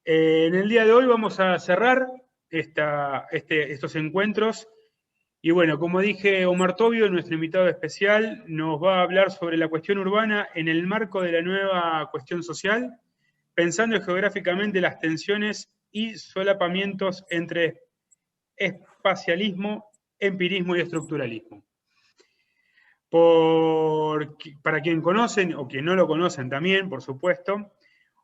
En el día de hoy vamos a cerrar estos encuentros. Y bueno, como dije, Omar Tobio, nuestro invitado especial, nos va a hablar sobre la cuestión urbana en el marco de la nueva cuestión social, pensando geográficamente las tensiones y solapamientos entre espacialismo, empirismo y estructuralismo. Para quien conocen o quien no lo conocen también, por supuesto,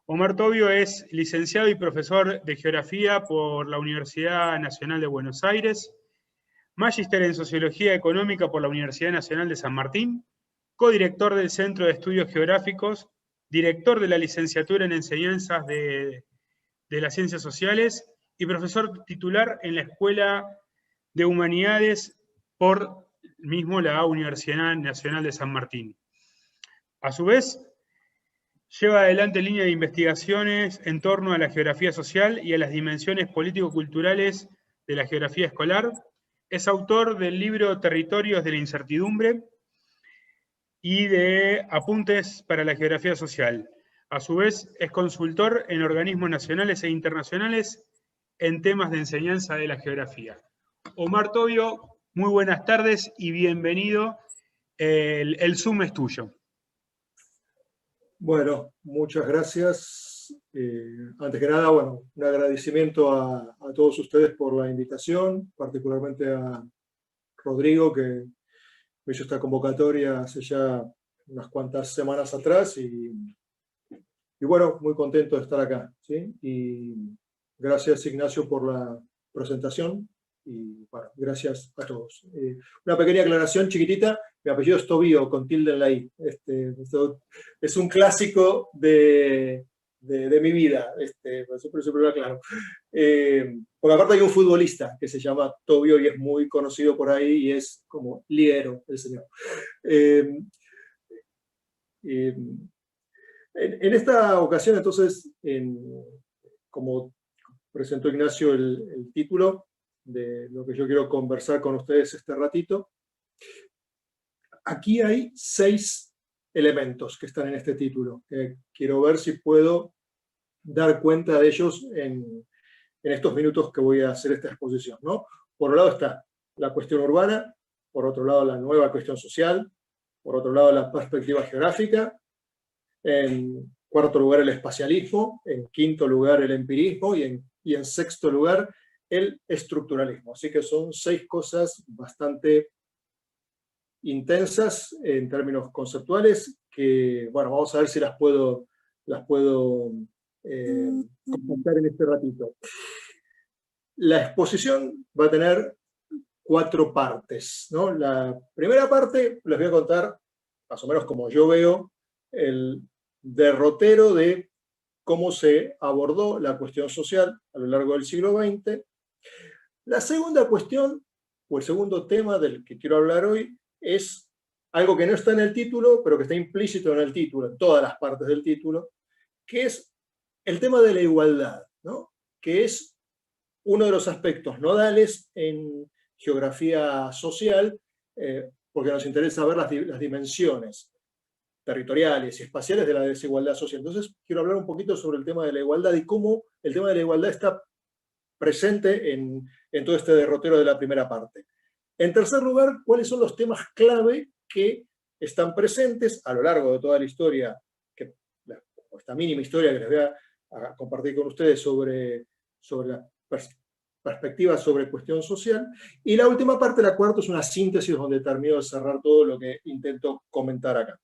Omar Tobio es licenciado y profesor de Geografía por la Universidad Nacional de Buenos Aires, magíster en Sociología Económica por la Universidad Nacional de San Martín, codirector del Centro de Estudios Geográficos, director de la licenciatura en Enseñanzas de las Ciencias Sociales y profesor titular en la Escuela de Humanidades por mismo la Universidad Nacional de San Martín. A su vez, lleva adelante líneas de investigaciones en torno a la geografía social y a las dimensiones político-culturales de la geografía escolar. Es autor del libro Territorios de la Incertidumbre y de Apuntes para la Geografía Social. A su vez, es consultor en organismos nacionales e internacionales en temas de enseñanza de la geografía. Omar Tobio, muy buenas tardes y bienvenido. El Zoom es tuyo. Bueno, muchas gracias. Antes que nada, bueno, un agradecimiento a todos ustedes por la invitación, particularmente a Rodrigo, que me hizo esta convocatoria hace ya unas cuantas semanas atrás y bueno, muy contento de estar acá, ¿sí? Y gracias, Ignacio, por la presentación y bueno, gracias a todos. Una pequeña aclaración chiquitita: mi apellido es Tobio, con tilde en la I. Esto es un clásico de mi vida, siempre lo aclaro. Porque aparte hay un futbolista que se llama Tobio y es muy conocido por ahí y es como liero el señor. En esta ocasión, entonces, como presentó Ignacio el título de lo que yo quiero conversar con ustedes este ratito, aquí hay 6 elementos que están en este título. Quiero ver si puedo dar cuenta de ellos en estos minutos que voy a hacer esta exposición, ¿no? Por un lado está la cuestión urbana, por otro lado la nueva cuestión social, por otro lado la perspectiva geográfica, en cuarto lugar el espacialismo, en quinto lugar el empirismo y en sexto lugar el estructuralismo. Así que son 6 cosas bastante intensas en términos conceptuales que, bueno, vamos a ver si las puedo comentar en este ratito. La exposición va a tener 4 partes, ¿no? La primera parte les voy a contar, más o menos como yo veo, el derrotero de cómo se abordó la cuestión social a lo largo del siglo XX. La segunda cuestión, o el segundo tema del que quiero hablar hoy, es algo que no está en el título, pero que está implícito en el título, en todas las partes del título, que es el tema de la igualdad, ¿no? Que es uno de los aspectos nodales en geografía social, porque nos interesa ver las dimensiones territoriales y espaciales de la desigualdad social. Entonces, quiero hablar un poquito sobre el tema de la igualdad y cómo el tema de la igualdad está presente en todo este derrotero de la primera parte. En tercer lugar, ¿cuáles son los temas clave que están presentes a lo largo de toda la historia, esta mínima historia que les voy a compartir con ustedes sobre la perspectiva sobre cuestión social? Y la última parte, la cuarta, es una síntesis donde termino de cerrar todo lo que intento comentar acá.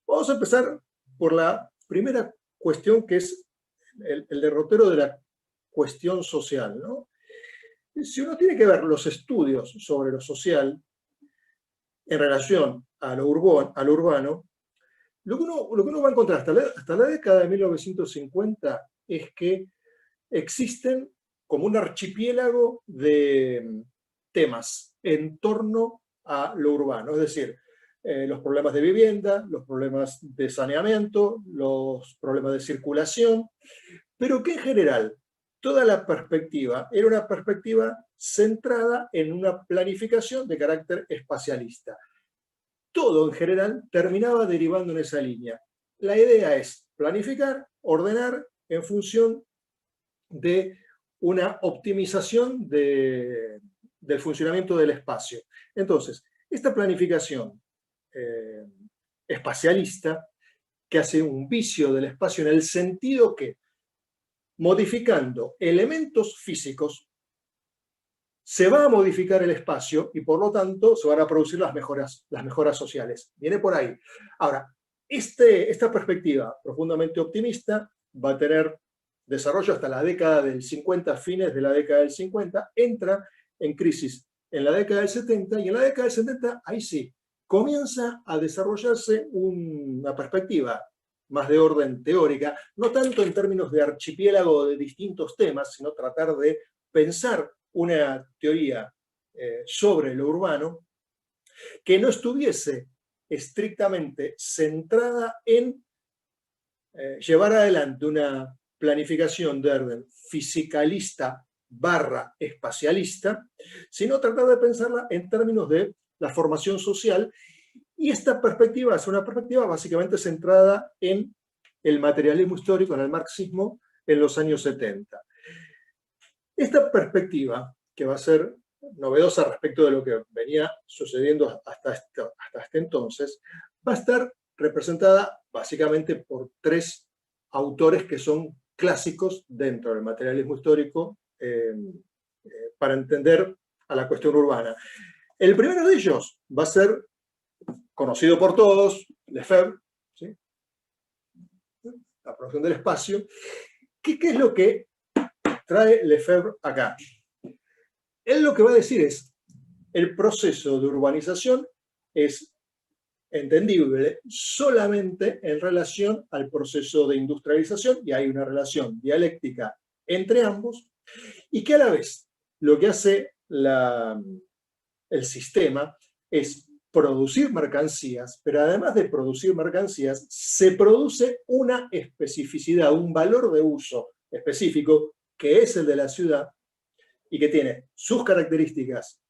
Vamos a empezar por la primera cuestión, que es el derrotero de la cuestión social, ¿no? Si uno tiene que ver los estudios sobre lo social en relación a lo urbano, lo que uno va a encontrar hasta la década de 1950 es que existen como un archipiélago de temas en torno a lo urbano, es decir, los problemas de vivienda, los problemas de saneamiento, los problemas de circulación, pero que en general toda la perspectiva era una perspectiva centrada en una planificación de carácter espacialista. Todo en general terminaba derivando en esa línea. La idea es planificar, ordenar en función de una optimización del funcionamiento del espacio. Entonces, esta planificación espacialista, que hace un vicio del espacio en el sentido que, modificando elementos físicos, se va a modificar el espacio y por lo tanto se van a producir las mejoras sociales. Viene por ahí. Ahora, esta perspectiva profundamente optimista va a tener desarrollo hasta la década del 50, fines de la década del 50, entra en crisis en la década del 70, y en la década del 70, ahí sí, comienza a desarrollarse una perspectiva más de orden teórica, no tanto en términos de archipiélago de distintos temas, sino tratar de pensar una teoría sobre lo urbano que no estuviese estrictamente centrada en llevar adelante una planificación de orden fisicalista / espacialista, sino tratar de pensarla en términos de la formación social. Y esta perspectiva es una perspectiva básicamente centrada en el materialismo histórico, en el marxismo, en los años 70. Esta perspectiva, que va a ser novedosa respecto de lo que venía sucediendo hasta este entonces, va a estar representada básicamente por tres autores que son clásicos dentro del materialismo histórico para entender a la cuestión urbana. El primero de ellos va a ser conocido por todos, Lefebvre, ¿sí? La producción del espacio. ¿Qué es lo que trae Lefebvre acá? Él lo que va a decir es, el proceso de urbanización es entendible solamente en relación al proceso de industrialización, y hay una relación dialéctica entre ambos, y que a la vez lo que hace el sistema es producir mercancías, pero además de producir mercancías, se produce una especificidad, un valor de uso específico, que es el de la ciudad, y que tiene sus características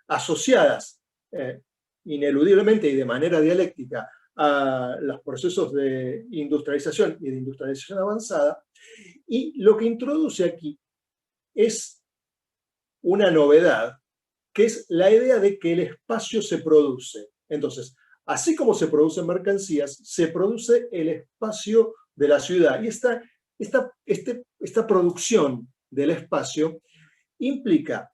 asociadas ineludiblemente y de manera dialéctica a los procesos de industrialización y de industrialización avanzada, y lo que introduce aquí es una novedad, que es la idea de que el espacio se produce. Entonces, así como se producen mercancías, se produce el espacio de la ciudad. Y esta producción del espacio implica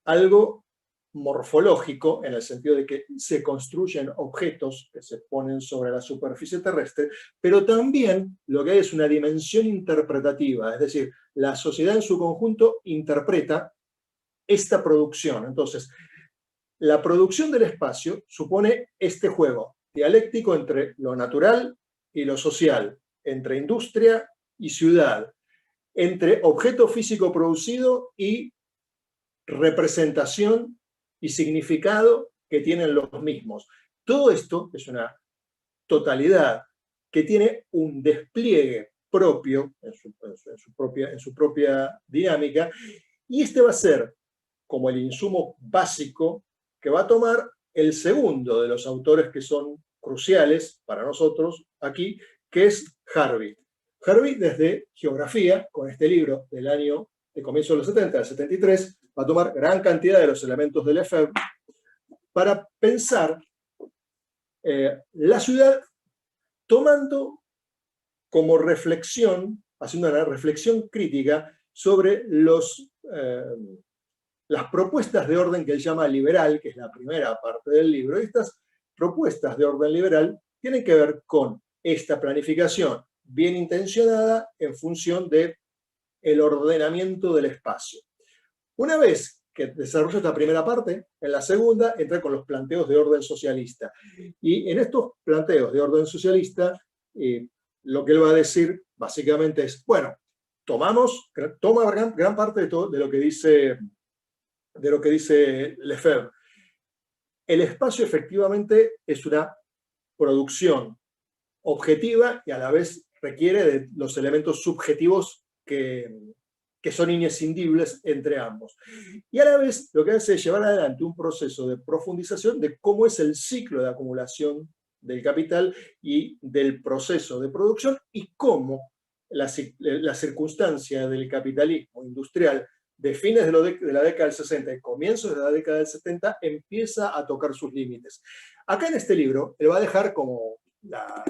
algo morfológico, en el sentido de que se construyen objetos que se ponen sobre la superficie terrestre, pero también lo que hay es una dimensión interpretativa, es decir, la sociedad en su conjunto interpreta esta producción. Entonces, la producción del espacio supone este juego dialéctico entre lo natural y lo social, entre industria y ciudad, entre objeto físico producido y representación y significado que tienen los mismos. Todo esto es una totalidad que tiene un despliegue propio en su propia dinámica, y este va a ser como el insumo básico que va a tomar el segundo de los autores que son cruciales para nosotros aquí, que es Harvey. Harvey, desde Geografía, con este libro de comienzo de los 70, del 73, va a tomar gran cantidad de los elementos de Lefebvre para pensar la ciudad, tomando como reflexión, haciendo una reflexión crítica sobre las propuestas de orden que él llama liberal, que es la primera parte del libro. Y estas propuestas de orden liberal tienen que ver con esta planificación bien intencionada en función del ordenamiento del espacio. Una vez que desarrolla esta primera parte, en la segunda entra con los planteos de orden socialista. Y en estos planteos de orden socialista, lo que él va a decir básicamente es, bueno, toma gran parte de lo que dice Lefebvre. El espacio efectivamente es una producción objetiva y a la vez requiere de los elementos subjetivos que son inescindibles entre ambos. Y a la vez lo que hace es llevar adelante un proceso de profundización de cómo es el ciclo de acumulación del capital y del proceso de producción, y cómo la circunstancia del capitalismo industrial de fines de la década del 60 y comienzos de la década del 70 empieza a tocar sus límites. Acá en este libro, él va a dejar como la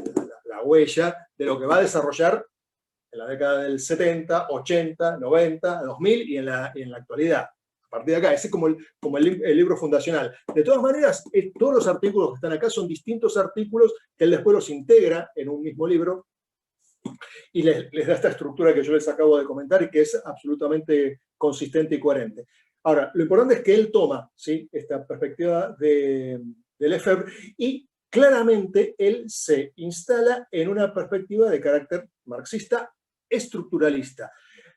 huella de lo que va a desarrollar en la década del 70, 80, 90, 2000 y en la actualidad. A partir de acá, ese es como el libro fundacional. De todas maneras, todos los artículos que están acá son distintos artículos que él después los integra en un mismo libro y les da esta estructura que yo les acabo de comentar y que es absolutamente consistente y coherente. Ahora, lo importante es que él toma, ¿sí?, esta perspectiva de Lefebvre y claramente él se instala en una perspectiva de carácter marxista estructuralista.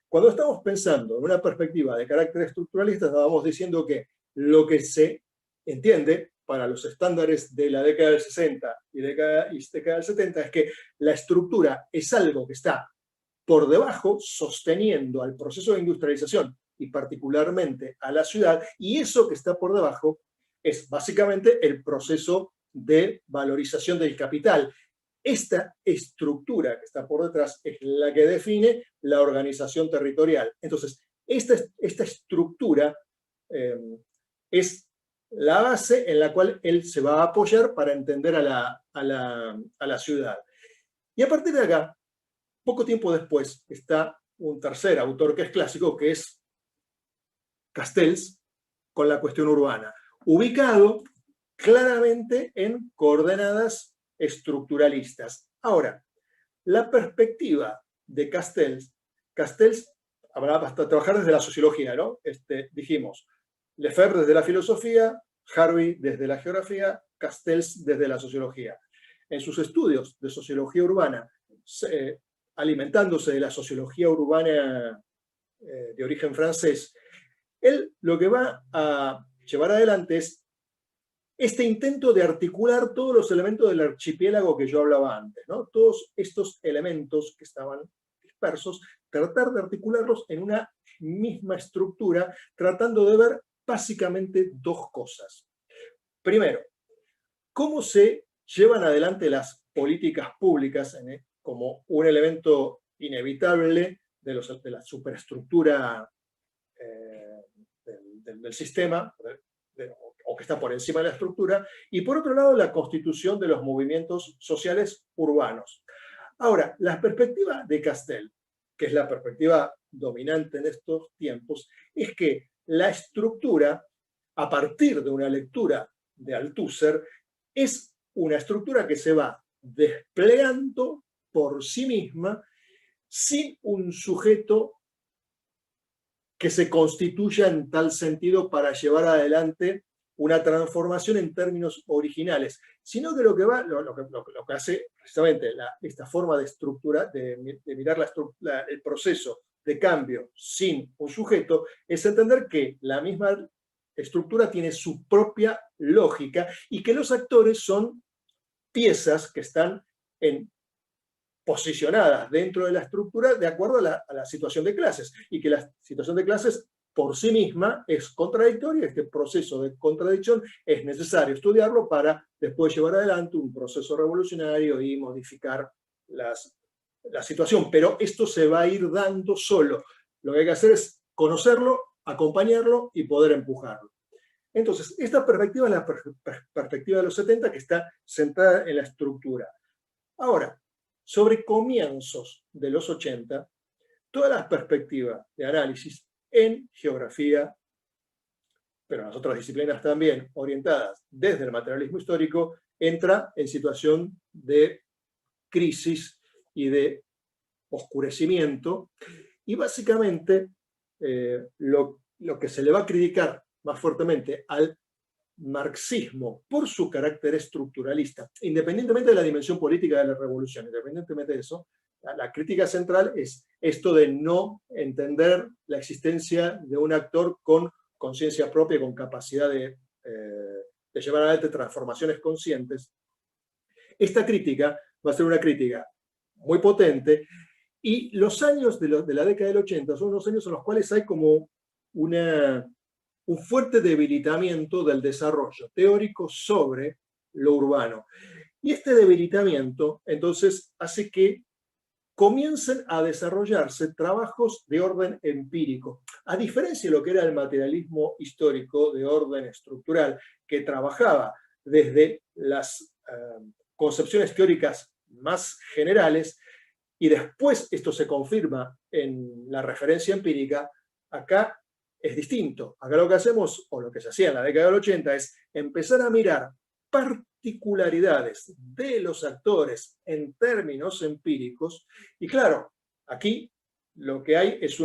Cuando estamos pensando en una perspectiva de carácter estructuralista, estábamos diciendo que lo que se entiende para los estándares de la década del 60 y década del 70 es que la estructura es algo que está por debajo sosteniendo al proceso de industrialización y particularmente a la ciudad, y eso que está por debajo es básicamente el proceso de valorización del capital. Esta estructura que está por detrás es la que define la organización territorial. Entonces, esta estructura es la base en la cual él se va a apoyar para entender a la ciudad. Y a partir de acá, poco tiempo después, está un tercer autor que es clásico, que es Castells, con la cuestión urbana, ubicado claramente en coordenadas estructuralistas. Ahora, la perspectiva de Castells habrá hasta trabajar desde la sociología, ¿no? Dijimos, Lefebvre desde la filosofía, Harvey desde la geografía, Castells desde la sociología. En sus estudios de sociología urbana, alimentándose de la sociología urbana de origen francés, él lo que va a llevar adelante es este intento de articular todos los elementos del archipiélago que yo hablaba antes, ¿no? Todos estos elementos que estaban dispersos, tratar de articularlos en una misma estructura, tratando de ver básicamente dos cosas. Primero, cómo se llevan adelante las políticas públicas como un elemento inevitable de la superestructura del sistema, o que está por encima de la estructura, y por otro lado la constitución de los movimientos sociales urbanos. Ahora, la perspectiva de Castells, que es la perspectiva dominante en estos tiempos, es que la estructura, a partir de una lectura de Althusser, es una estructura que se va desplegando por sí misma sin un sujeto que se constituya en tal sentido para llevar adelante una transformación en términos originales, sino que lo que hace precisamente esta forma de estructura, de mirar el proceso de cambio sin un sujeto, es entender que la misma estructura tiene su propia lógica y que los actores son piezas que están posicionadas dentro de la estructura de acuerdo a la situación de clases, y que la situación de clases por sí misma es contradictoria. Este proceso de contradicción es necesario estudiarlo para después llevar adelante un proceso revolucionario y modificar la situación. Pero esto se va a ir dando solo. Lo que hay que hacer es conocerlo, acompañarlo y poder empujarlo. Entonces, esta perspectiva es la perspectiva de los 70, que está centrada en la estructura. Ahora, sobre comienzos de los 80, todas las perspectivas de análisis en geografía, pero en las otras disciplinas también, orientadas desde el materialismo histórico, entra en situación de crisis y de oscurecimiento, y básicamente lo que se le va a criticar más fuertemente al marxismo por su carácter estructuralista, independientemente de la dimensión política de la revolución, independientemente de eso, la crítica central es esto de no entender la existencia de un actor con conciencia propia, con capacidad de llevar adelante transformaciones conscientes. Esta crítica va a ser una crítica muy potente, y los años de la década del 80 son unos años en los cuales hay como un fuerte debilitamiento del desarrollo teórico sobre lo urbano. Y este debilitamiento, entonces, hace que comiencen a desarrollarse trabajos de orden empírico, a diferencia de lo que era el materialismo histórico de orden estructural, que trabajaba desde las concepciones teóricas más generales, y después esto se confirma en la referencia empírica. Acá es distinto. Acá lo que hacemos, o lo que se hacía en la década del 80, es empezar a mirar particularidades de los actores en términos empíricos, y claro, aquí lo que hay es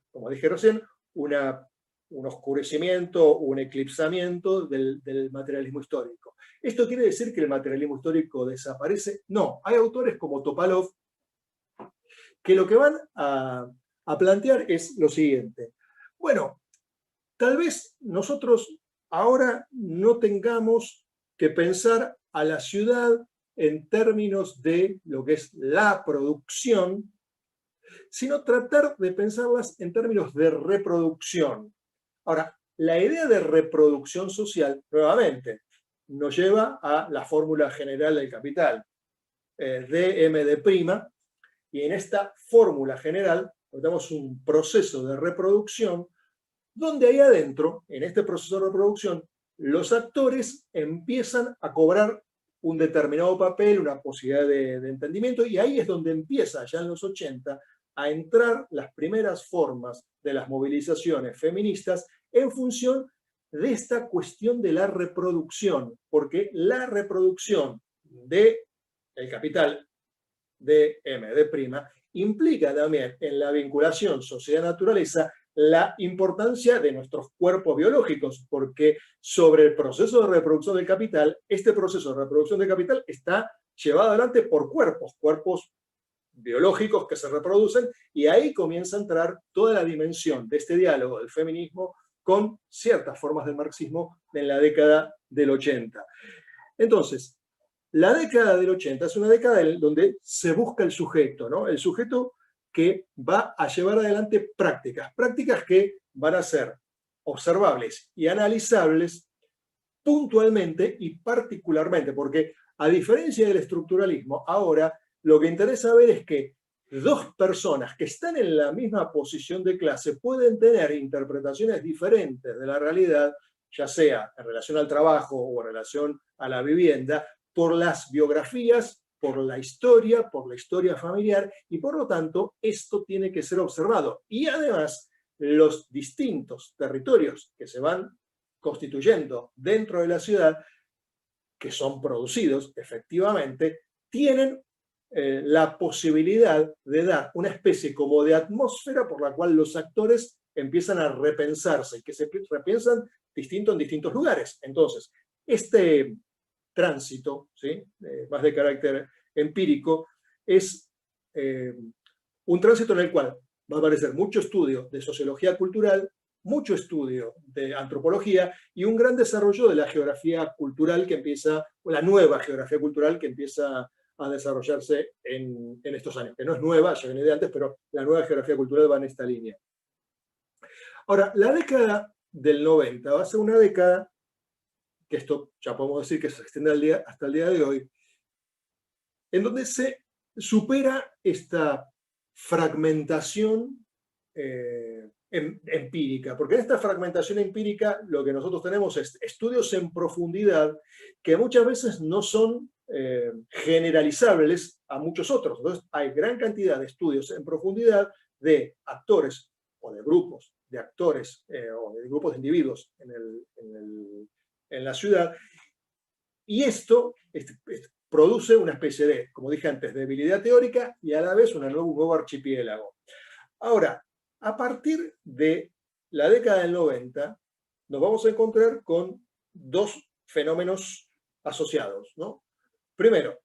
como dije recién, un oscurecimiento, un eclipsamiento del materialismo histórico. ¿Esto quiere decir que el materialismo histórico desaparece? No, hay autores como Topalov que lo que van a plantear es lo siguiente. Bueno, tal vez nosotros ahora no tengamos que pensar a la ciudad en términos de lo que es la producción, sino tratar de pensarlas en términos de reproduc'ción. Ahora, la idea de reproducción social, nuevamente, nos lleva a la fórmula general del capital, dm', y en esta fórmula general tenemos un proceso de reproducción donde ahí adentro, en este proceso de reproducción, los actores empiezan a cobrar un determinado papel, una posibilidad de entendimiento, y ahí es donde empieza, ya en los 80, a entrar las primeras formas de las movilizaciones feministas en función de esta cuestión de la reproducción, porque la reproducción del capital de M', implica también en la vinculación sociedad-naturaleza la importancia de nuestros cuerpos biológicos, porque sobre el proceso de reproducción del capital, este proceso de reproducción del capital está llevado adelante por cuerpos biológicos que se reproducen, y ahí comienza a entrar toda la dimensión de este diálogo del feminismo con ciertas formas del marxismo en la década del 80. Entonces, la década del 80 es una década donde se busca el sujeto, ¿no? El sujeto que va a llevar adelante prácticas que van a ser observables y analizables puntualmente y particularmente, porque a diferencia del estructuralismo, ahora lo que interesa ver es que dos personas que están en la misma posición de clase pueden tener interpretaciones diferentes de la realidad, ya sea en relación al trabajo o en relación a la vivienda, por las biografías, por la historia familiar, y por lo tanto esto tiene que ser observado. Y además los distintos territorios que se van constituyendo dentro de la ciudad, que son producidos efectivamente, tienen la posibilidad de dar una especie como de atmósfera por la cual los actores empiezan a repensarse y que se repiensan distinto en distintos lugares. Entonces, este tránsito, ¿sí? Más de carácter empírico, es un tránsito en el cual va a aparecer mucho estudio de sociología cultural, mucho estudio de antropología y un gran desarrollo de la geografía cultural que empieza, o la nueva geografía cultural que empieza a desarrollarse en estos años, que no es nueva, ya viene de antes, pero la nueva geografía cultural va en esta línea. Ahora, la década del 90 va a ser una década, que esto ya podemos decir que se extiende hasta el día de hoy, en donde se supera esta fragmentación empírica, porque en esta fragmentación empírica lo que nosotros tenemos es estudios en profundidad que muchas veces no son generalizables a muchos otros. Entonces hay gran cantidad de estudios en profundidad de actores o de grupos de actores o de grupos de individuos en la ciudad, y esto produce una especie de, como dije antes, debilidad teórica y a la vez un nuevo archipiélago. Ahora, a partir de la década del 90, nos vamos a encontrar con dos fenómenos asociados, ¿no? Primero,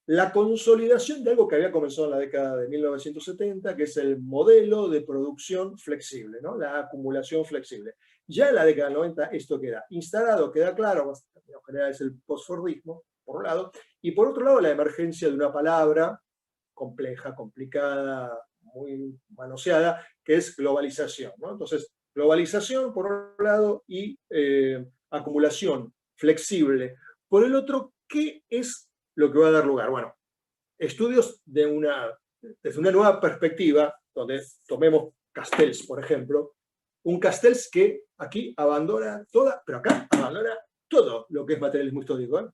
la consolidación de algo que había comenzado en la década de 1970, que es el modelo de producción flexible, ¿no? La acumulación flexible. Ya en la década del 90 esto queda instalado, queda claro, en general es el postfordismo, por un lado, y por otro lado la emergencia de una palabra compleja, complicada, muy manoseada, que es globalización, ¿no? Entonces, globalización por un lado y acumulación flexible por el otro. ¿Qué es lo que va a dar lugar? Bueno, estudios desde una nueva perspectiva, donde tomemos Castells, por ejemplo, un Castells que aquí abandona pero acá abandona todo lo que es materialismo histórico, ¿eh?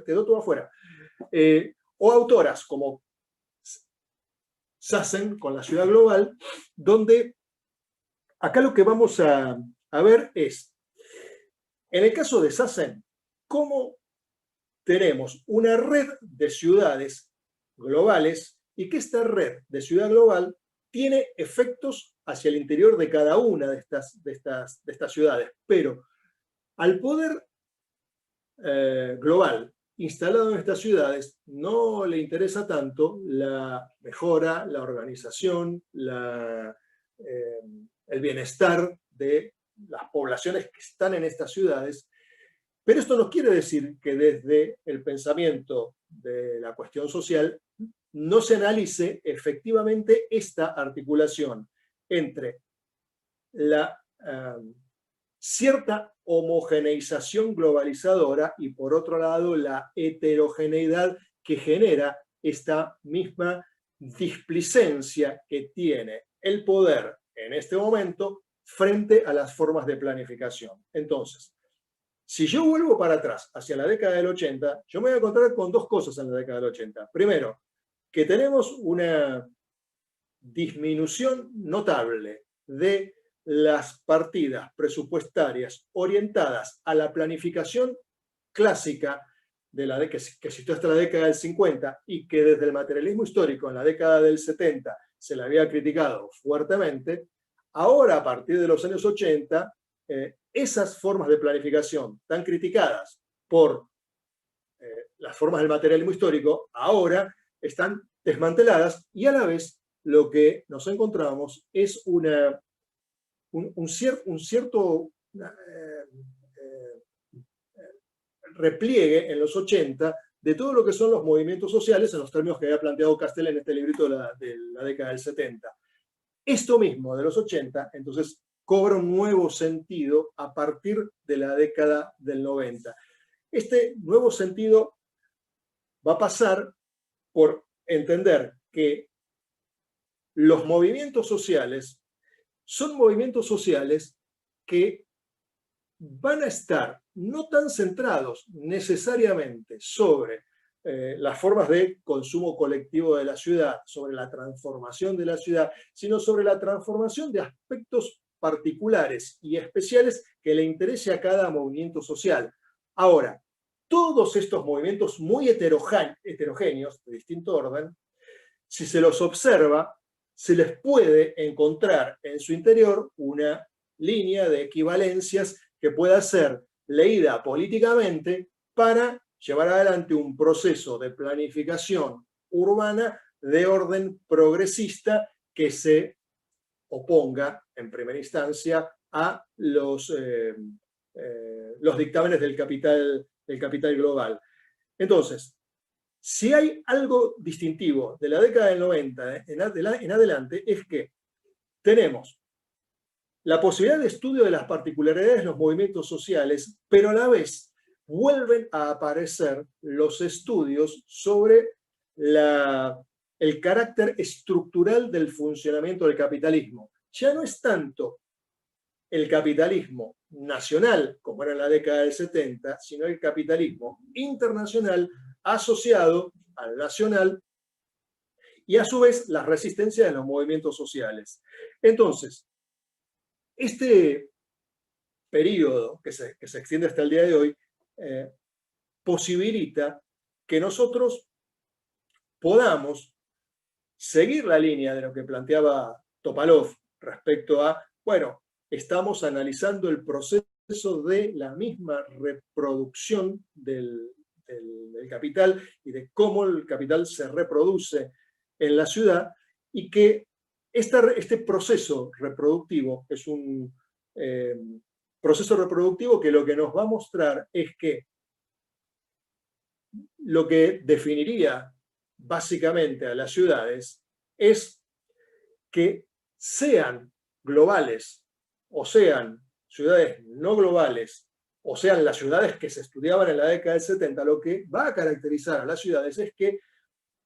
Quedó todo afuera. O autoras como Sassen con La ciudad global, donde acá lo que vamos a ver es, en el caso de Sassen, cómo tenemos una red de ciudades globales y que esta red de ciudad global tiene efectos hacia el interior de cada una de estas ciudades. Pero al poder global instalado en estas ciudades no le interesa tanto la mejora, la organización, el bienestar de las poblaciones que están en estas ciudades. Pero esto no quiere decir que desde el pensamiento de la cuestión social no se analice efectivamente esta articulación entre la cierta homogeneización globalizadora y, por otro lado, la heterogeneidad que genera esta misma displicencia que tiene el poder en este momento frente a las formas de planificación. Entonces, si yo vuelvo para atrás, hacia la década del 80, yo me voy a encontrar con dos cosas en la década del 80. Primero, que tenemos una disminución notable de las partidas presupuestarias orientadas a la planificación clásica que existió hasta la década del 50 y que desde el materialismo histórico en la década del 70 se le había criticado fuertemente. Ahora, a partir de los años 80, esas formas de planificación tan criticadas por las formas del materialismo histórico ahora están desmanteladas, y a la vez lo que nos encontramos es un cierto repliegue en los 80 de todo lo que son los movimientos sociales en los términos que había planteado Castell en este librito de la década del 70. Esto mismo de los 80, entonces, cobra un nuevo sentido a partir de la década del 90. Este nuevo sentido va a pasar por entender que los movimientos sociales son movimientos sociales que van a estar no tan centrados necesariamente sobre las formas de consumo colectivo de la ciudad, sobre la transformación de la ciudad, sino sobre la transformación de aspectos particulares y especiales que le interese a cada movimiento social. Ahora, todos estos movimientos muy heterogéneos, de distinto orden, si se los observa, se les puede encontrar en su interior una línea de equivalencias que pueda ser leída políticamente para llevar adelante un proceso de planificación urbana de orden progresista que se oponga, en primera instancia, a los dictámenes del capital global. Entonces, si hay algo distintivo de la década del 90 en adelante, es que tenemos la posibilidad de estudio de las particularidades de los movimientos sociales, pero a la vez vuelven a aparecer los estudios sobre el carácter estructural del funcionamiento del capitalismo. Ya no es tanto el capitalismo nacional, como era en la década del 70, sino el capitalismo internacional asociado al nacional y a su vez la resistencia de los movimientos sociales. Entonces, este periodo que se extiende hasta el día de hoy posibilita que nosotros podamos seguir la línea de lo que planteaba Topalov respecto a, bueno, estamos analizando el proceso de la misma reproducción del capital y de cómo el capital se reproduce en la ciudad, y que este proceso reproductivo es un proceso reproductivo que lo que nos va a mostrar es que lo que definiría básicamente a las ciudades es que sean globales o sean ciudades no globales, o sean las ciudades que se estudiaban en la década del 70, lo que va a caracterizar a las ciudades es que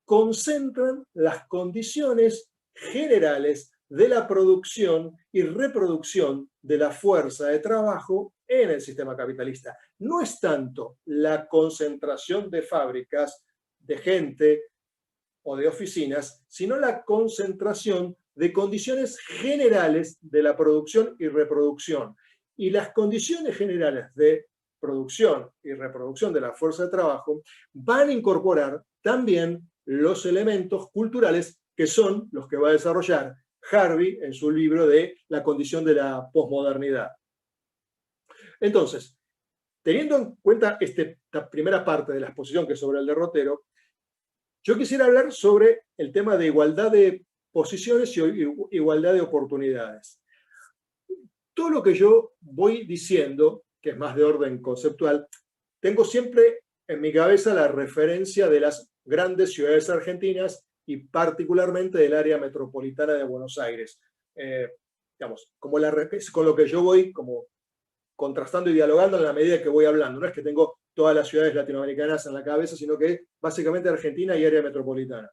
concentran las condiciones generales de la producción y reproducción de la fuerza de trabajo en el sistema capitalista. No es tanto la concentración de fábricas, de gente o de oficinas, sino la concentración de condiciones generales de la producción y reproducción. Y las condiciones generales de producción y reproducción de la fuerza de trabajo van a incorporar también los elementos culturales que son los que va a desarrollar Harvey en su libro de La condición de la posmodernidad. Entonces, teniendo en cuenta esta primera parte de la exposición que es sobre el derrotero, yo quisiera hablar sobre el tema de igualdad de posiciones y igualdad de oportunidades. Todo lo que yo voy diciendo, que es más de orden conceptual, tengo siempre en mi cabeza la referencia de las grandes ciudades argentinas y particularmente del área metropolitana de Buenos Aires. Digamos, como con lo que yo voy como contrastando y dialogando en la medida que voy hablando. No es que tengo todas las ciudades latinoamericanas en la cabeza, sino que básicamente Argentina y área metropolitana.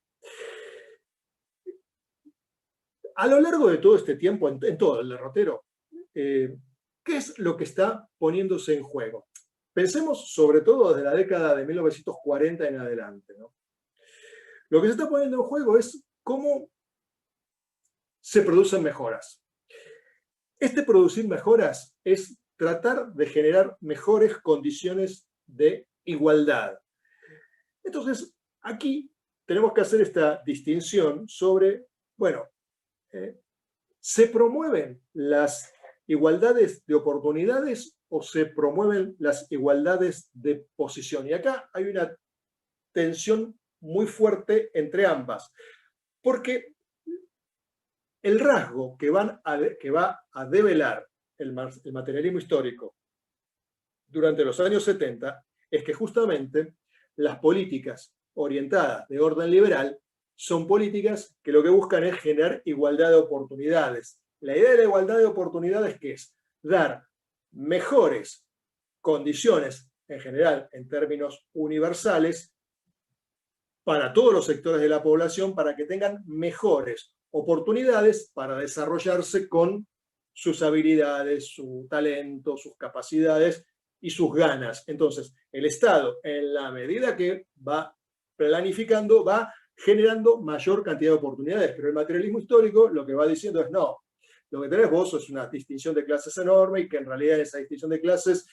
A lo largo de todo este tiempo, en todo el derrotero, ¿qué es lo que está poniéndose en juego? Pensemos sobre todo desde la década de 1940 en adelante, ¿no? Lo que se está poniendo en juego es cómo se producen mejoras. Este producir mejoras es tratar de generar mejores condiciones de igualdad. Entonces, aquí tenemos que hacer esta distinción sobre, bueno, ¿se promueven las igualdades de oportunidades o se promueven las igualdades de posición? Y acá hay una tensión muy fuerte entre ambas, porque el rasgo que va a develar el materialismo histórico durante los años 70 es que justamente las políticas orientadas de orden liberal son políticas que lo que buscan es generar igualdad de oportunidades. La idea de la igualdad de oportunidades, ¿qué es? Dar mejores condiciones en general, en términos universales, para todos los sectores de la población, para que tengan mejores oportunidades para desarrollarse con sus habilidades, su talento, sus capacidades y sus ganas. Entonces, el Estado, en la medida que va planificando, va generando mayor cantidad de oportunidades, pero el materialismo histórico lo que va diciendo es no, lo que tenés vos es una distinción de clases enorme y que en realidad esa distinción de clases,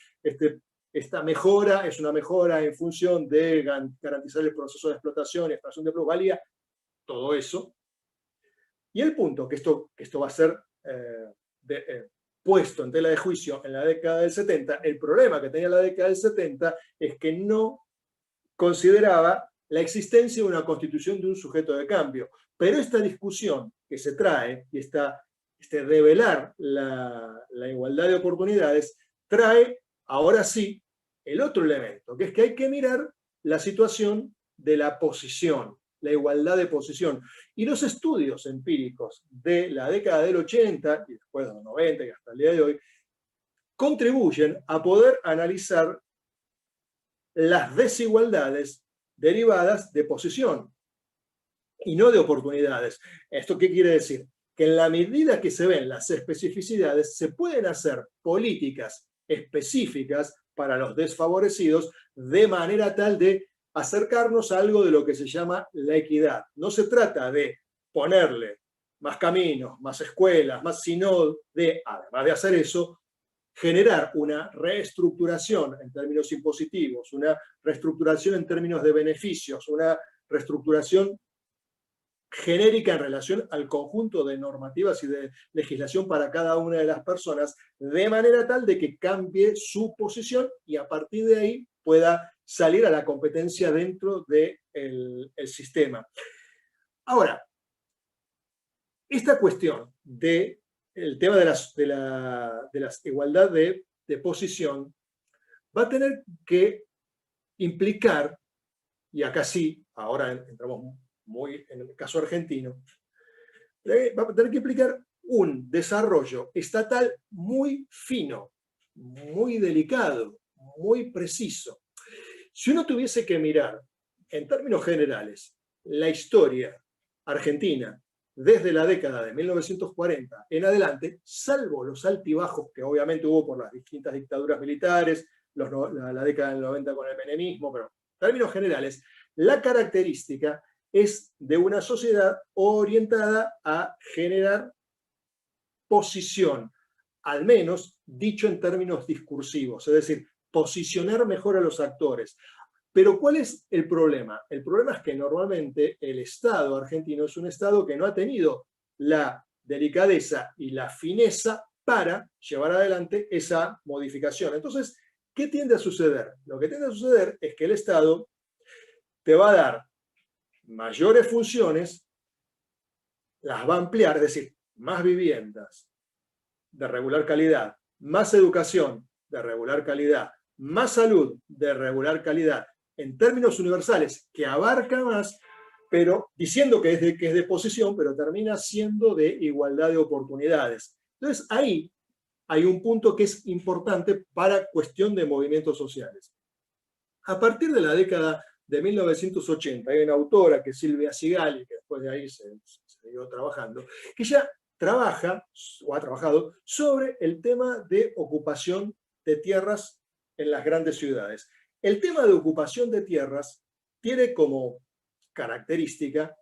esta mejora es una mejora en función de garantizar el proceso de explotación y extracción de plusvalía, todo eso. Y el punto, que esto va a ser puesto en tela de juicio en la década del 70, el problema que tenía la década del 70 es que no consideraba la existencia de una constitución de un sujeto de cambio. Pero esta discusión que se trae y develar la igualdad de oportunidades trae, ahora sí, el otro elemento, que es que hay que mirar la situación de la posición, la igualdad de posición. Y los estudios empíricos de la década del 80 y después de los 90 y hasta el día de hoy, contribuyen a poder analizar las desigualdades derivadas de posición y no de oportunidades. ¿Esto qué quiere decir? Que en la medida que se ven las especificidades, se pueden hacer políticas específicas para los desfavorecidos de manera tal de acercarnos a algo de lo que se llama la equidad. No se trata de ponerle más caminos, más escuelas, sino de, además de hacer eso, generar una reestructuración en términos impositivos, una reestructuración en términos de beneficios, una reestructuración genérica en relación al conjunto de normativas y de legislación para cada una de las personas, de manera tal de que cambie su posición y a partir de ahí pueda salir a la competencia dentro del sistema. Ahora, esta cuestión del tema de la igualdad de posición va a tener que implicar, y acá sí, ahora entramos muy en el caso argentino, va a tener que implicar un desarrollo estatal muy fino, muy delicado, muy preciso. Si uno tuviese que mirar en términos generales la historia argentina desde la década de 1940 en adelante, salvo los altibajos que obviamente hubo por las distintas dictaduras militares, la década del 90 con el menemismo, pero en términos generales, la característica es de una sociedad orientada a generar posición, al menos dicho en términos discursivos, es decir, posicionar mejor a los actores. Pero ¿cuál es el problema? El problema es que normalmente el Estado argentino es un Estado que no ha tenido la delicadeza y la fineza para llevar adelante esa modificación. Entonces, ¿qué tiende a suceder? Lo que tiende a suceder es que el Estado te va a dar mayores funciones, las va a ampliar, es decir, más viviendas de regular calidad, más educación de regular calidad, más salud de regular calidad, en términos universales, que abarca más, pero diciendo que es de posición, pero termina siendo de igualdad de oportunidades. Entonces, ahí hay un punto que es importante para cuestión de movimientos sociales. A partir de la década de 1980, hay una autora que es Silvia Sigali, que después de ahí se siguió trabajando, que ya trabaja o ha trabajado sobre el tema de ocupación de tierras en las grandes ciudades. El tema de ocupación de tierras tiene como característica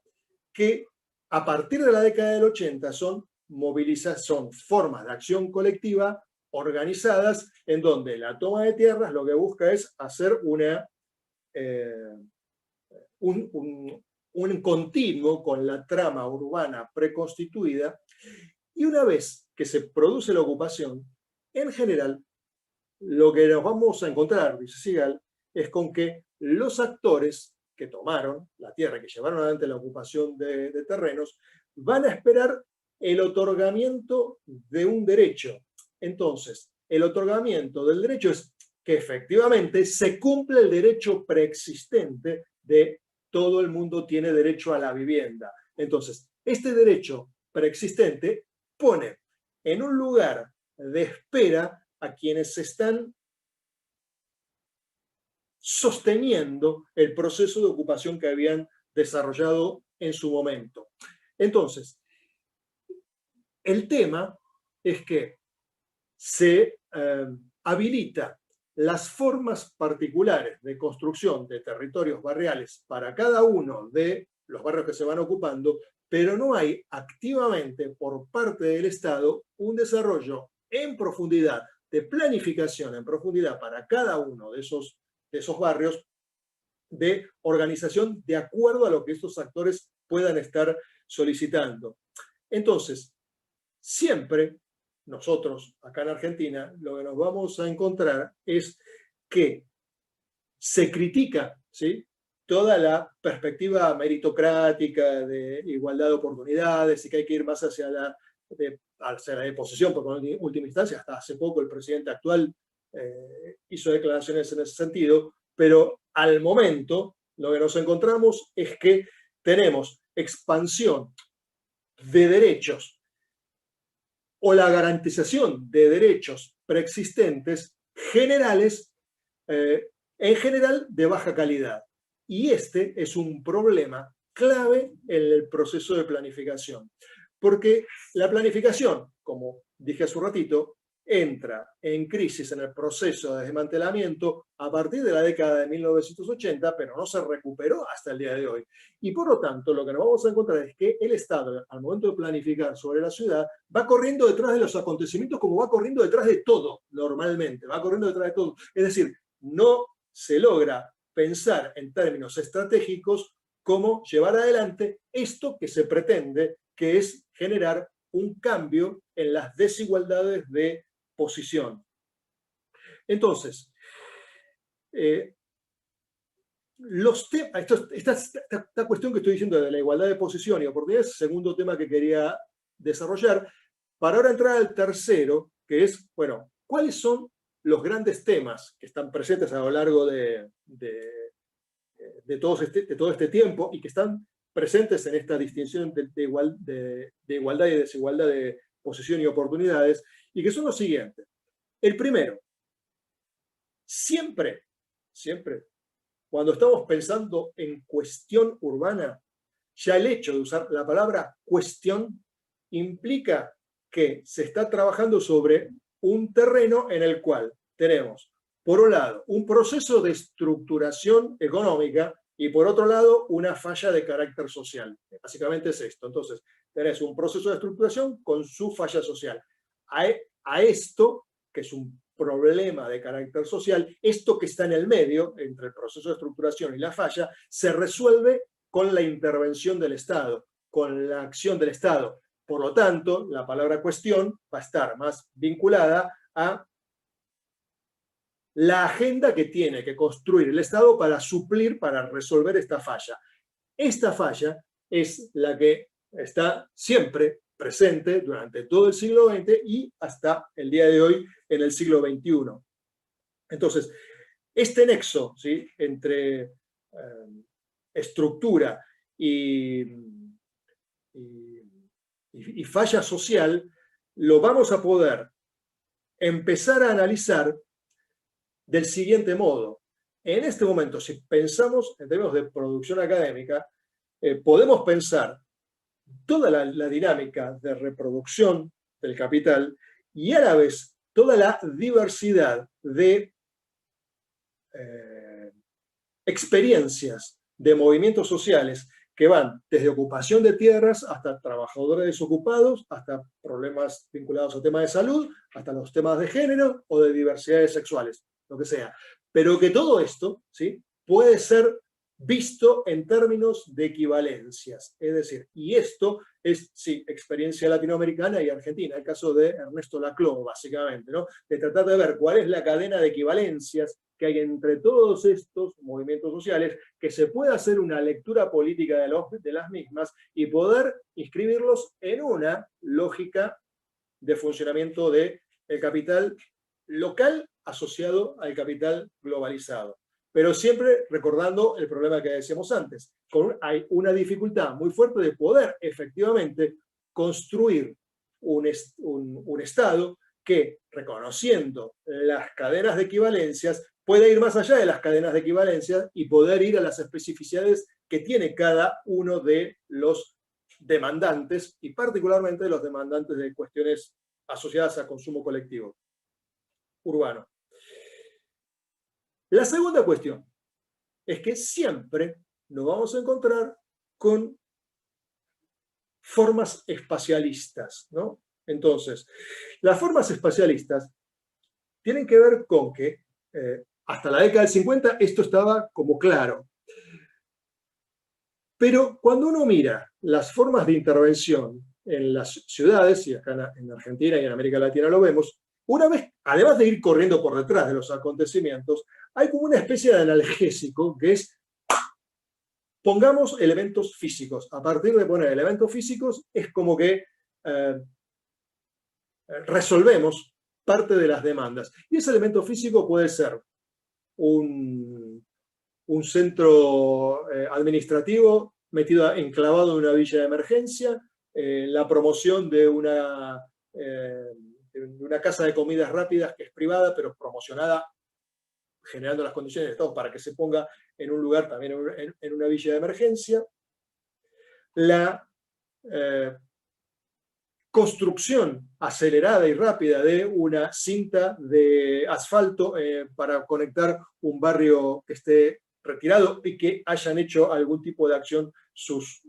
que a partir de la década del 80 son formas de acción colectiva organizadas en donde la toma de tierras lo que busca es hacer un continuo con la trama urbana preconstituida, y una vez que se produce la ocupación, en general, lo que nos vamos a encontrar, dice Sigal, es con que los actores que tomaron la tierra, que llevaron adelante la ocupación de terrenos, van a esperar el otorgamiento de un derecho. Entonces, el otorgamiento del derecho es que efectivamente se cumple el derecho preexistente de todo el mundo tiene derecho a la vivienda. Entonces, este derecho preexistente pone en un lugar de espera a quienes están sosteniendo el proceso de ocupación que habían desarrollado en su momento. Entonces, el tema es que se habilita las formas particulares de construcción de territorios barriales para cada uno de los barrios que se van ocupando, pero no hay activamente por parte del Estado un desarrollo en profundidad, de planificación en profundidad para cada uno de esos barrios, de organización de acuerdo a lo que estos actores puedan estar solicitando. Entonces, siempre nosotros, acá en Argentina, lo que nos vamos a encontrar es que se critica, ¿sí?, toda la perspectiva meritocrática de igualdad de oportunidades y que hay que ir más hacia la de posesión, porque en última instancia, hasta hace poco el presidente actual hizo declaraciones en ese sentido, pero al momento lo que nos encontramos es que tenemos expansión de derechos o la garantización de derechos preexistentes generales, en general de baja calidad. Y este es un problema clave en el proceso de planificación. Porque la planificación, como dije hace un ratito, entra en crisis en el proceso de desmantelamiento a partir de la década de 1980, pero no se recuperó hasta el día de hoy. Y por lo tanto, lo que nos vamos a encontrar es que el Estado, al momento de planificar sobre la ciudad, va corriendo detrás de los acontecimientos como va corriendo detrás de todo, normalmente, va corriendo detrás de todo. Es decir, no se logra pensar en términos estratégicos cómo llevar adelante esto que se pretende, que es generar un cambio en las desigualdades de posición. Entonces, esta cuestión que estoy diciendo de la igualdad de posición y oportunidades, segundo tema que quería desarrollar, para ahora entrar al tercero, que es, bueno, ¿cuáles son los grandes temas que están presentes a lo largo de todo este tiempo y que están presentes en esta distinción de igualdad y desigualdad de posición y oportunidades, y que son los siguientes? El primero, siempre, cuando estamos pensando en cuestión urbana, ya el hecho de usar la palabra cuestión implica que se está trabajando sobre un terreno en el cual tenemos, por un lado, un proceso de estructuración económica y por otro lado, una falla de carácter social. Básicamente es esto. Entonces, tenés un proceso de estructuración con su falla social. A esto, que es un problema de carácter social, esto que está en el medio, entre el proceso de estructuración y la falla, se resuelve con la intervención del Estado, con la acción del Estado. Por lo tanto, la palabra cuestión va a estar más vinculada a la agenda que tiene que construir el Estado para suplir, para resolver esta falla. Esta falla es la que está siempre presente durante todo el siglo XX y hasta el día de hoy en el siglo XXI. Entonces, este nexo, ¿sí?, entre estructura y falla social, lo vamos a poder empezar a analizar del siguiente modo. En este momento, si pensamos en términos de producción académica, podemos pensar toda la dinámica de reproducción del capital y a la vez toda la diversidad de experiencias de movimientos sociales que van desde ocupación de tierras hasta trabajadores desocupados, hasta problemas vinculados a temas de salud, hasta los temas de género o de diversidades sexuales, lo que sea. Pero que todo esto, ¿sí?, puede ser visto en términos de equivalencias. Es decir, y esto es, sí, experiencia latinoamericana y argentina, el caso de Ernesto Laclau, básicamente, ¿no?, de tratar de ver cuál es la cadena de equivalencias que hay entre todos estos movimientos sociales, que se pueda hacer una lectura política de las mismas y poder inscribirlos en una lógica de funcionamiento del capital local asociado al capital globalizado. Pero siempre recordando el problema que decíamos antes, hay una dificultad muy fuerte de poder efectivamente construir un Estado que, reconociendo las cadenas de equivalencias, puede ir más allá de las cadenas de equivalencias y poder ir a las especificidades que tiene cada uno de los demandantes, y particularmente de los demandantes de cuestiones asociadas a consumo colectivo urbano. La segunda cuestión es que siempre nos vamos a encontrar con formas espacialistas, ¿no? Entonces, las formas espacialistas tienen que ver con que hasta la década del 50 esto estaba como claro. Pero cuando uno mira las formas de intervención en las ciudades, y acá en Argentina y en América Latina lo vemos, una vez, además de ir corriendo por detrás de los acontecimientos, hay como una especie de analgésico que es: pongamos elementos físicos. A partir de poner elementos físicos es como que resolvemos parte de las demandas. Y ese elemento físico puede ser un centro administrativo enclavado en una villa de emergencia, la promoción de una casa de comidas rápidas que es privada, pero promocionada, generando las condiciones de Estado para que se ponga en un lugar también en una villa de emergencia, la construcción acelerada y rápida de una cinta de asfalto para conectar un barrio que esté retirado y que hayan hecho algún tipo de acción sus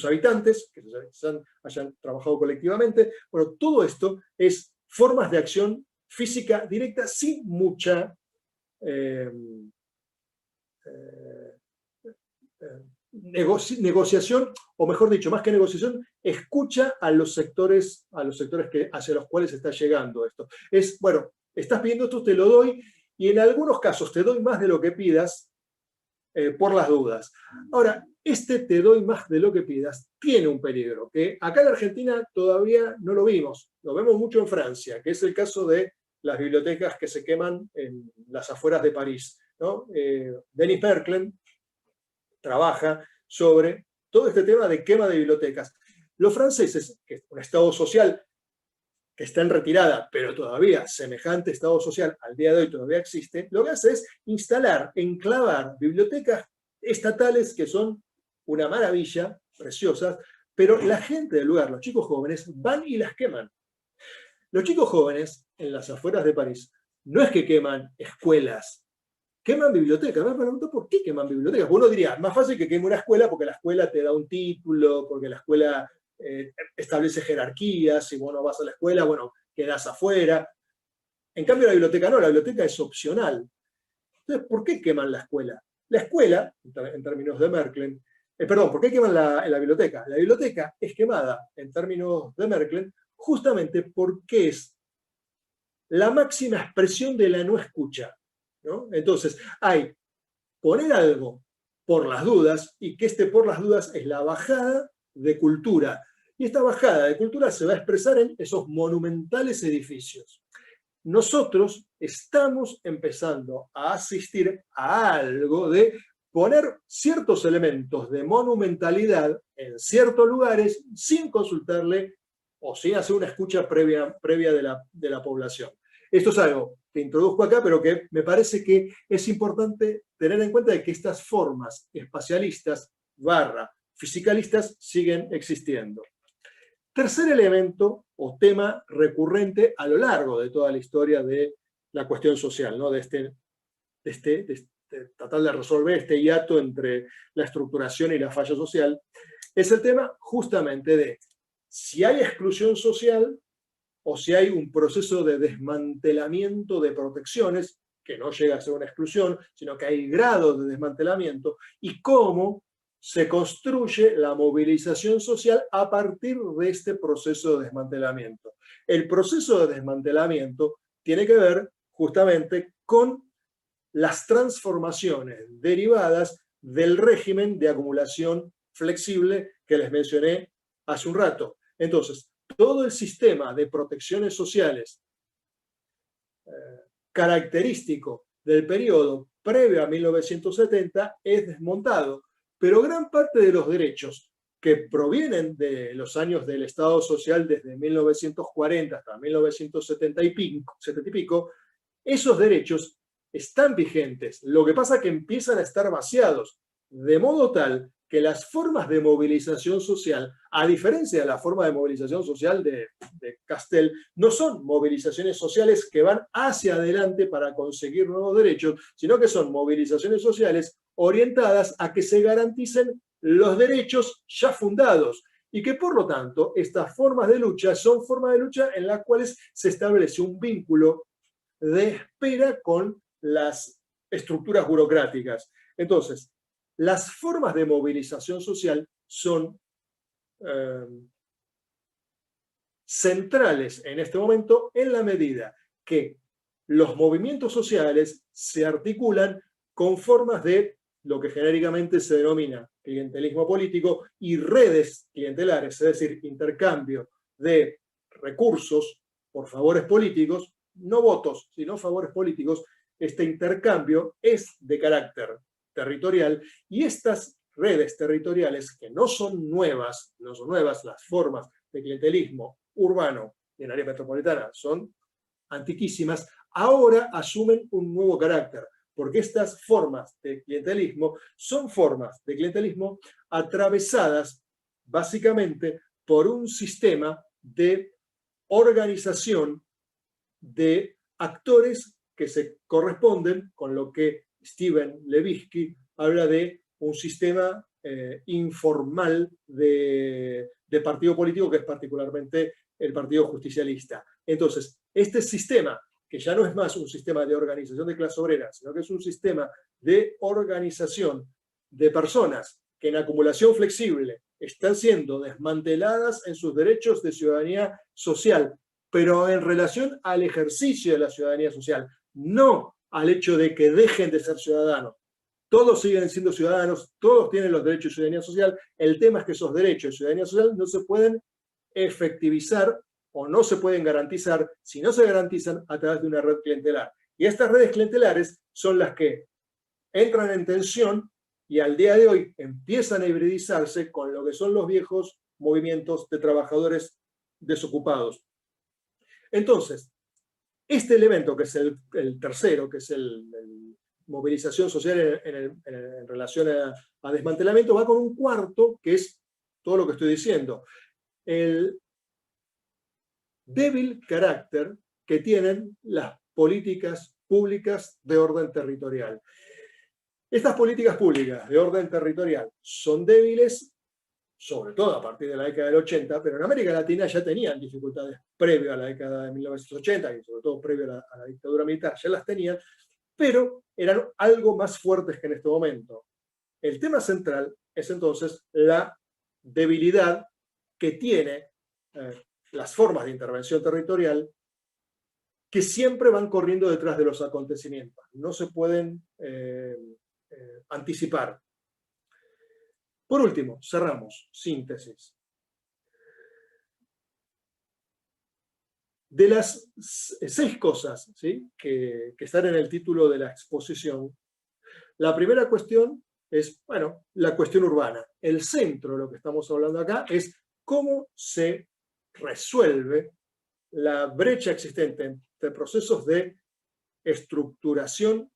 habitantes, que hayan trabajado colectivamente. Bueno, todo esto es formas de acción física directa sin mucha negociación, o mejor dicho, más que negociación, escucha a los sectores hacia los cuales está llegando esto. Es, bueno, estás pidiendo esto, te lo doy, y en algunos casos te doy más de lo que pidas por las dudas. Ahora, este te doy más de lo que pidas tiene un peligro, que acá en Argentina todavía no lo vimos, lo vemos mucho en Francia, que es el caso de las bibliotecas que se queman en las afueras de París, ¿no? Denis Merklem trabaja sobre todo este tema de quema de bibliotecas. Los franceses, que es un Estado social que está en retirada, pero todavía semejante Estado social al día de hoy todavía existe, lo que hace es instalar, enclavar bibliotecas estatales que son una maravilla, preciosas, pero la gente del lugar, los chicos jóvenes, van y las queman. Los chicos jóvenes, en las afueras de París, no es que queman escuelas, queman bibliotecas. Me pregunto por qué queman bibliotecas. Uno diría, más fácil que queme una escuela porque la escuela te da un título, porque la escuela establece jerarquías, si vos no vas a la escuela, bueno, quedás afuera. En cambio la biblioteca no, la biblioteca es opcional. Entonces, ¿por qué queman la escuela? La escuela, en términos de Merkel, perdón, ¿por qué queman la biblioteca? La biblioteca es quemada, en términos de Merkel, justamente porque es la máxima expresión de la no escucha, ¿no? Entonces, hay poner algo por las dudas, y que por las dudas es la bajada de cultura. Y esta bajada de cultura se va a expresar en esos monumentales edificios. Nosotros estamos empezando a asistir a algo de poner ciertos elementos de monumentalidad en ciertos lugares sin consultarle o sin hacer una escucha previa de la población. Esto es algo que introduzco acá, pero que me parece que es importante tener en cuenta de que estas formas espacialistas / fisicalistas siguen existiendo. Tercer elemento o tema recurrente a lo largo de toda la historia de la cuestión social, ¿no? de tratar de resolver este hiato entre la estructuración y la falla social, es el tema justamente de si hay exclusión social o si hay un proceso de desmantelamiento de protecciones, que no llega a ser una exclusión, sino que hay grados de desmantelamiento, y cómo se construye la movilización social a partir de este proceso de desmantelamiento. El proceso de desmantelamiento tiene que ver justamente con las transformaciones derivadas del régimen de acumulación flexible que les mencioné hace un rato. Entonces, todo el sistema de protecciones sociales característico del periodo previo a 1970 es desmontado, pero gran parte de los derechos que provienen de los años del Estado Social desde 1940 hasta 1970 y pico, esos derechos están vigentes. Lo que pasa es que empiezan a estar vaciados, de modo tal que las formas de movilización social, a diferencia de la forma de movilización social de Castel, no son movilizaciones sociales que van hacia adelante para conseguir nuevos derechos, sino que son movilizaciones sociales orientadas a que se garanticen los derechos ya fundados y que por lo tanto estas formas de lucha son formas de lucha en las cuales se establece un vínculo de espera con las estructuras burocráticas. Entonces, las formas de movilización social son centrales en este momento en la medida que los movimientos sociales se articulan con formas de lo que genéricamente se denomina clientelismo político y redes clientelares, es decir, intercambio de recursos por favores políticos, no votos, sino favores políticos. Este intercambio es de carácter territorial y estas redes territoriales, que no son nuevas las formas de clientelismo urbano y en área metropolitana, son antiquísimas, ahora asumen un nuevo carácter, porque estas formas de clientelismo son formas de clientelismo atravesadas básicamente por un sistema de organización de actores que se corresponden con lo que Steven Levitsky habla de un sistema informal de partido político, que es particularmente el Partido Justicialista. Entonces, este sistema, que ya no es más un sistema de organización de clase obrera, sino que es un sistema de organización de personas que en acumulación flexible están siendo desmanteladas en sus derechos de ciudadanía social, pero en relación al ejercicio de la ciudadanía social, no al hecho de que dejen de ser ciudadanos. Todos siguen siendo ciudadanos, todos tienen los derechos de ciudadanía social. El tema es que esos derechos de ciudadanía social no se pueden efectivizar o no se pueden garantizar si no se garantizan a través de una red clientelar. Y estas redes clientelares son las que entran en tensión y al día de hoy empiezan a hibridizarse con lo que son los viejos movimientos de trabajadores desocupados. Entonces, este elemento, que es el tercero, que es el movilización social en relación a desmantelamiento, va con un cuarto, que es todo lo que estoy diciendo. El débil carácter que tienen las políticas públicas de orden territorial. Estas políticas públicas de orden territorial son débiles, sobre todo a partir de la década del 80, pero en América Latina ya tenían dificultades previo a la década de 1980 y sobre todo previo a la dictadura militar, ya las tenían, pero eran algo más fuertes que en este momento. El tema central es entonces la debilidad que tiene las formas de intervención territorial, que siempre van corriendo detrás de los acontecimientos, no se pueden anticipar. Por último, cerramos, síntesis. De las 6 cosas, ¿sí?, que están en el título de la exposición, la primera cuestión es, bueno, la cuestión urbana. El centro de lo que estamos hablando acá es cómo se resuelve la brecha existente entre procesos de estructuración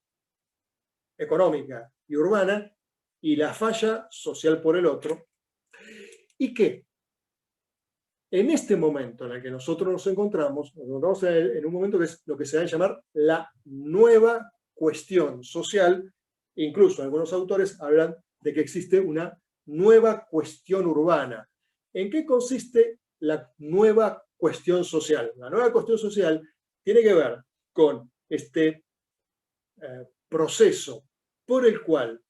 económica y urbana y la falla social por el otro, y que en este momento en el que nosotros nos encontramos en un momento que es lo que se va a llamar la nueva cuestión social. Incluso algunos autores hablan de que existe una nueva cuestión urbana. ¿En qué consiste la nueva cuestión social? La nueva cuestión social tiene que ver con este proceso por el cual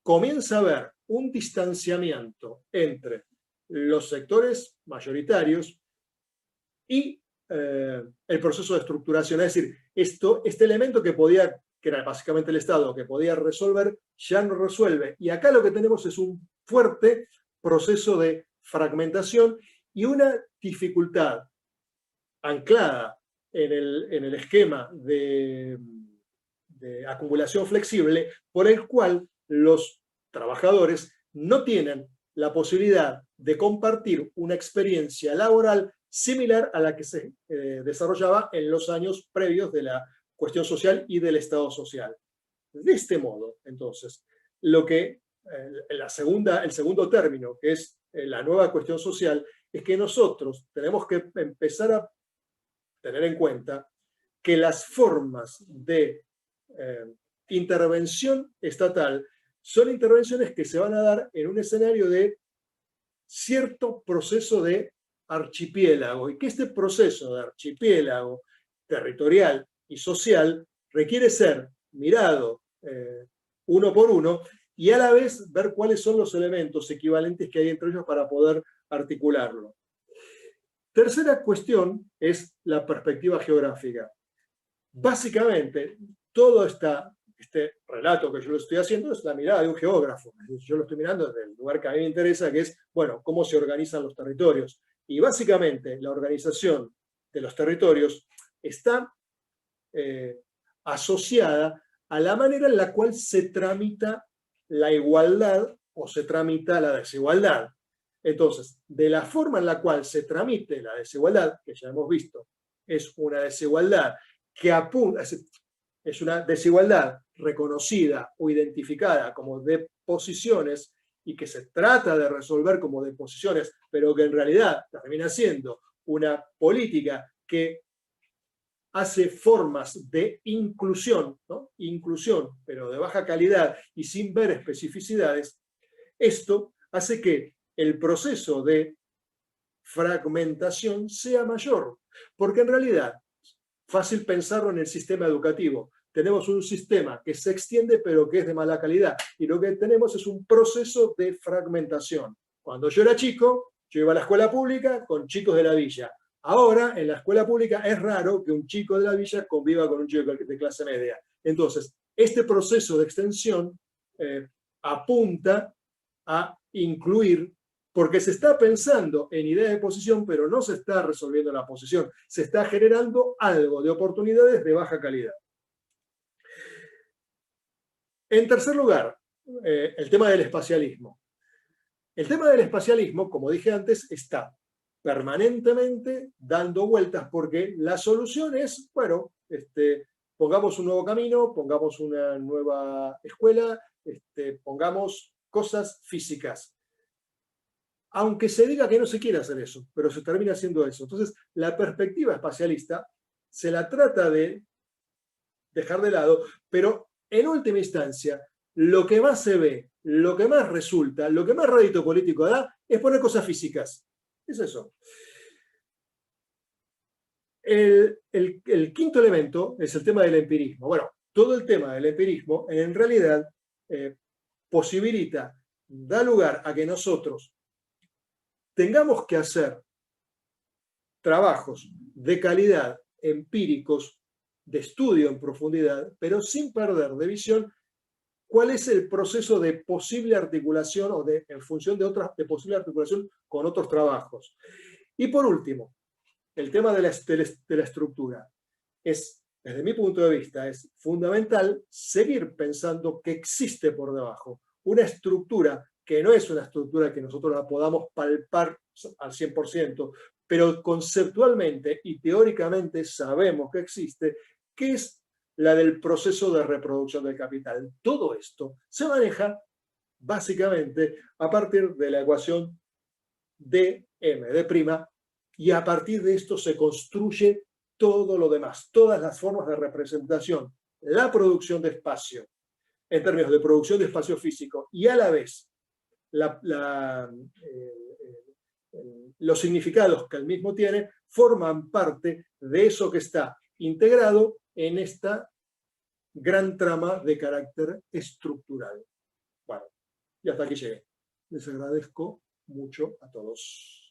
comienza a haber un distanciamiento entre los sectores mayoritarios y el proceso de estructuración. Es decir, este elemento que era básicamente el Estado, que podía resolver, ya no resuelve. Y acá lo que tenemos es un fuerte proceso de fragmentación y una dificultad anclada en el esquema de acumulación flexible, por el cual los trabajadores no tienen la posibilidad de compartir una experiencia laboral similar a la que se desarrollaba en los años previos de la cuestión social y del Estado social. De este modo, entonces, el segundo término, que es la nueva cuestión social, es que nosotros tenemos que empezar a tener en cuenta que las formas de intervención estatal son intervenciones que se van a dar en un escenario de cierto proceso de archipiélago, y que este proceso de archipiélago territorial y social requiere ser mirado uno por uno y a la vez ver cuáles son los elementos equivalentes que hay entre ellos para poder articularlo. Tercera cuestión es la perspectiva geográfica. Básicamente, todo este relato que yo lo estoy haciendo es la mirada de un geógrafo. Yo lo estoy mirando desde el lugar que a mí me interesa, que es, bueno, cómo se organizan los territorios. Y básicamente la organización de los territorios está asociada a la manera en la cual se tramita la igualdad o se tramita la desigualdad. Entonces, de la forma en la cual se tramite la desigualdad, que ya hemos visto, es una desigualdad que apunta, es una desigualdad reconocida o identificada como de posiciones y que se trata de resolver como de posiciones, pero que en realidad termina siendo una política que hace formas de inclusión, ¿no? Inclusión, pero de baja calidad y sin ver especificidades. Esto hace que el proceso de fragmentación sea mayor, porque en realidad, fácil pensarlo en el sistema educativo, tenemos un sistema que se extiende pero que es de mala calidad, y lo que tenemos es un proceso de fragmentación. Cuando yo era chico, yo iba a la escuela pública con chicos de la villa. Ahora, en la escuela pública es raro que un chico de la villa conviva con un chico de clase media. Entonces, este proceso de extensión apunta a incluir, porque se está pensando en ideas de posición, pero no se está resolviendo la posición. Se está generando algo de oportunidades de baja calidad. En tercer lugar, el tema del espacialismo. El tema del espacialismo, como dije antes, está permanentemente dando vueltas porque la solución es, bueno, pongamos un nuevo camino, pongamos una nueva escuela, pongamos cosas físicas. Aunque se diga que no se quiere hacer eso, pero se termina haciendo eso. Entonces, la perspectiva espacialista se la trata de dejar de lado, pero en última instancia, lo que más se ve, lo que más resulta, lo que más rédito político da, es poner cosas físicas. Es eso. El quinto elemento es el tema del empirismo. Bueno, todo el tema del empirismo en realidad posibilita, da lugar a que nosotros tengamos que hacer trabajos de calidad, empíricos, de estudio en profundidad, pero sin perder de visión cuál es el proceso de posible articulación o en función de posible articulación con otros trabajos. Y por último, el tema de la estructura. Desde mi punto de vista, es fundamental seguir pensando que existe por debajo una estructura que no es una estructura que nosotros la podamos palpar al 100%, pero conceptualmente y teóricamente sabemos que existe, que es la del proceso de reproducción del capital. Todo esto se maneja básicamente a partir de la ecuación de M, de', y a partir de esto se construye todo lo demás, todas las formas de representación, la producción de espacio, en términos de producción de espacio físico, y a la vez los significados que el mismo tiene, forman parte de eso que está integrado en esta gran trama de carácter estructural. Bueno, y hasta aquí llegué. Les agradezco mucho a todos.